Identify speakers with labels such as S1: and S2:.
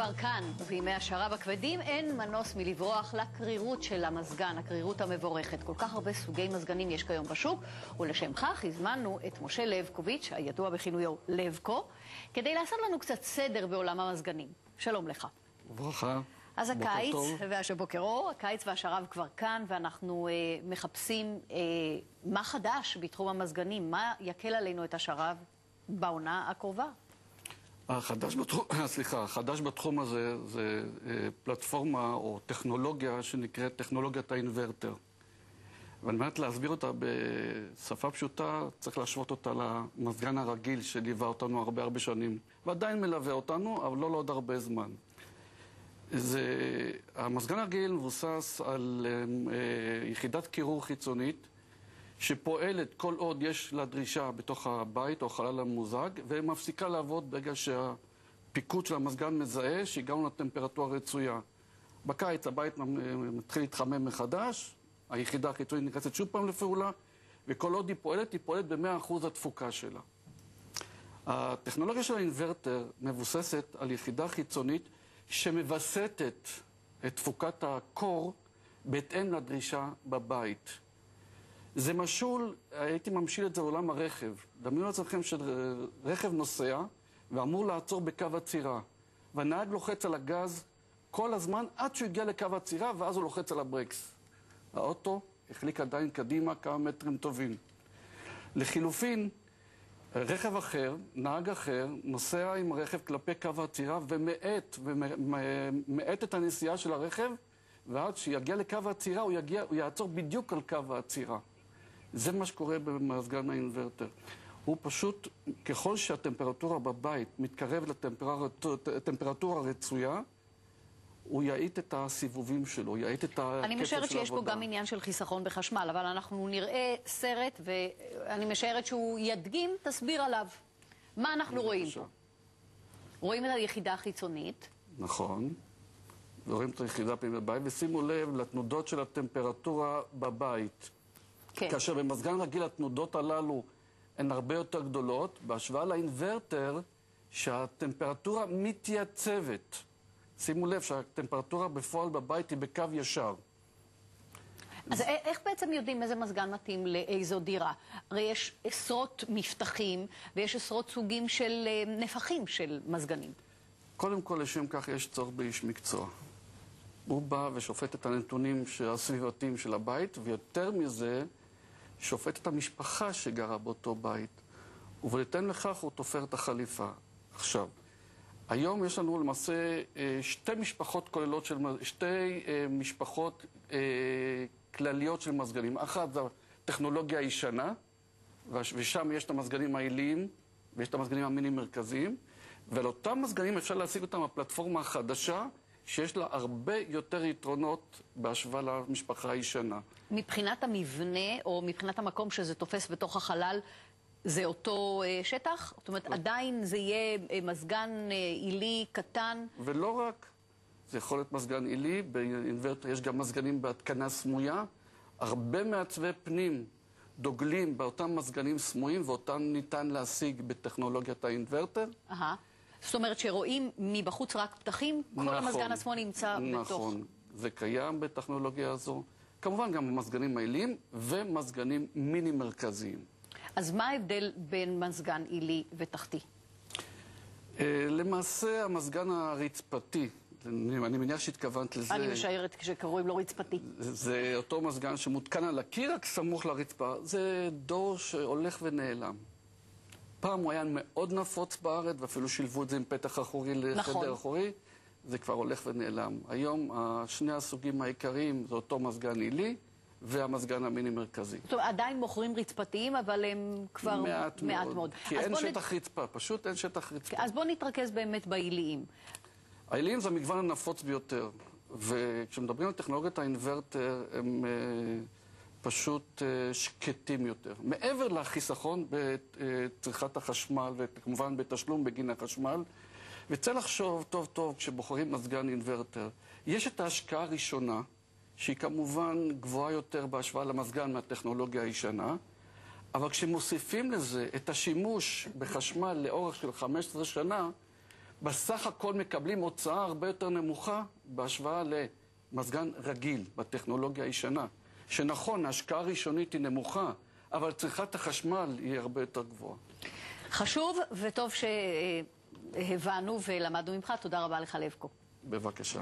S1: כבר כאן, ובימי השרב הכבדים אין מנוס מלברוח לקרירות של המזגן, הקרירות המבורכת. כל כך הרבה סוגי מזגנים יש כיום בשוק, ולשם כך הזמנו את משה לבקוביץ', הידוע בכינויו לבקו, כדי לעשות לנו קצת סדר בעולם המזגנים. שלום לך.
S2: וברכה.
S1: אז הקיץ והשבוקר אור, הקיץ והשרב כבר כאן, ואנחנו מחפשים מה חדש בתחום המזגנים, מה יקל עלינו את השרב בעונה הקרובה.
S2: החדש בתחום הזה זה פלטפורמה או טכנולוגיה שנקראת טכנולוגיית האינוורטר. ועל מנת להסביר אותה בשפה פשוטה, צריך להשוות אותה למזגן הרגיל שליווה אותנו הרבה שנים, ועדיין מלווה אותנו, אבל לא לעוד הרבה זמן. המזגן הרגיל מבוסס על יחידת קירור חיצונית, שפועלת כל עוד יש לה דרישה בתוך הבית או חלל הממוזג, ומפסיקה לעבוד ברגע שהפיקוד של המזגן מזהה שהגענו לטמפרטורה רצויה. בקיץ הבית מתחיל להתחמם מחדש, היחידה החיצונית נכנסת שוב פעם לפעולה, וכל עוד היא פועלת ב-100% התפוקה שלה. הטכנולוגיה של האינוורטר מבוססת על יחידה חיצונית שמווסתת את תפוקת הקור בהתאם לדרישה בבית. זה משול, הייתי ממשיל את זה לעולם הרכב. דמיינו לעצמכם שרכב נוסע ואמור לעצור בקו עצירה. והנהג לוחץ על הגז כל הזמן עד שהוא הגיע לקו עצירה, ואז הוא לוחץ על הברקס. האוטו החליק עדיין קדימה כמה מטרים טובים. לחילופין, רכב אחר, נהג אחר, נוסע עם הרכב כלפי קו העצירה ומאט את הנסיעה של הרכב, ועד שיגיע לקו העצירה הוא יעצור בדיוק על קו העצירה. זה מה שקורה במזגן האינוורטר. הוא פשוט, ככל שהטמפרטורה בבית מתקרב לטמפרטורה הרצויה, הוא יעיט את הסיבובים שלו, יעיט את הקצב של העבודה.
S1: אני משערת שיש פה גם עניין של חיסכון בחשמל, אבל אנחנו נראה סרט, ואני משערת שהוא ידגים, תסביר עליו. מה אנחנו רואים פה? רואים את היחידה החיצונית.
S2: נכון. ורואים את היחידה פנימית בבית, ושימו לב לתנודות של הטמפרטורה בבית.
S1: כן.
S2: כאשר במזגן רגיל התנודות הללו הן הרבה יותר גדולות, בהשוואה לאינוורטר שהטמפרטורה מתייצבת. שימו לב שהטמפרטורה בפועל בבית היא בקו ישר.
S1: אז איך בעצם יודעים איזה מזגן מתאים לאיזו דירה? הרי יש עשרות מפתחים ויש עשרות סוגים של נפחים של מזגנים.
S2: קודם כל, לשם כך יש צורך באיש מקצוע. הוא בא ושופט את הנתונים הסביבתיים של הבית, ויותר מזה, שופט את המשפחה שגרה באותו בית. ובהתאם לכך הוא תופר את החליפה. עכשיו, היום יש לנו למעשה שתי משפחות כלליות של מזגנים. אחת זה הטכנולוגיה הישנה, ושם יש את המזגנים העיליים, ויש את המזגנים המיני-מרכזיים, ועל אותם מזגנים אפשר להשיג אותם הפלטפורמה החדשה, שיש לה הרבה יותר יתרונות בהשוואה למשפחה הישנה.
S1: מבחינת המבנה, או מבחינת המקום שזה תופס בתוך החלל, זה אותו שטח? זאת אומרת, עדיין זה יהיה מזגן עילי קטן?
S2: ולא רק. זה יכול להיות מזגן עילי, באינוורטר יש גם מזגנים בהתקנה סמויה. הרבה מעצבי פנים דוגלים באותם מזגנים סמויים, ואותם ניתן להשיג בטכנולוגיית האינוורטר.
S1: זאת אומרת שרואים מבחוץ רק פתחים, כל המזגן עצמו נמצא בתוך.
S2: נכון, זה קיים בטכנולוגיה הזו. כמובן גם מזגנים עיליים ומזגנים מיני-מרכזיים.
S1: אז מה ההבדל בין מזגן עילי ותחתי?
S2: למעשה המזגן הרצפתי, אני מניח שהתכוונת לזה.
S1: אני משערת כשקוראים לו רצפתי.
S2: זה אותו מזגן שמותקן על הקיר, רק סמוך לרצפה. זה דור שהולך ונעלם. פעם הוא היה מאוד נפוץ בארץ, ואפילו שילבו את זה עם פתח אחורי לחדר אחורי. זה כבר הולך ונעלם. היום שני הסוגים העיקריים זה אותו מזגן עילי והמזגן המיני-מרכזי.
S1: זאת אומרת, עדיין מוכרים רצפתיים, אבל הם כבר מעט מאוד.
S2: כי אין שטח רצפה, פשוט אין שטח רצפה.
S1: אז בואו נתרכז באמת בעיליים.
S2: העיליים זה המגוון הנפוץ ביותר. וכשמדברים על טכנולוגיית האינוורטר, הם פשוט שקטים יותר. מעבר לחיסכון בצריכת החשמל, וכמובן בתשלום בגין החשמל, וצריך לחשוב טוב כשבוחרים מזגן אינוורטר. יש את ההשקעה הראשונה, שהיא כמובן גבוהה יותר בהשוואה למזגן מהטכנולוגיה הישנה, אבל כשמוסיפים לזה את השימוש בחשמל לאורך של 15 שנה, בסך הכל מקבלים הוצאה הרבה יותר נמוכה בהשוואה למזגן רגיל בטכנולוגיה הישנה. שנכון, ההשקעה הראשונית היא נמוכה, אבל צריכת החשמל היא הרבה יותר גבוהה.
S1: חשוב וטוב שהבנו ולמדנו ממך. תודה רבה לך, לבקו.
S2: בבקשה.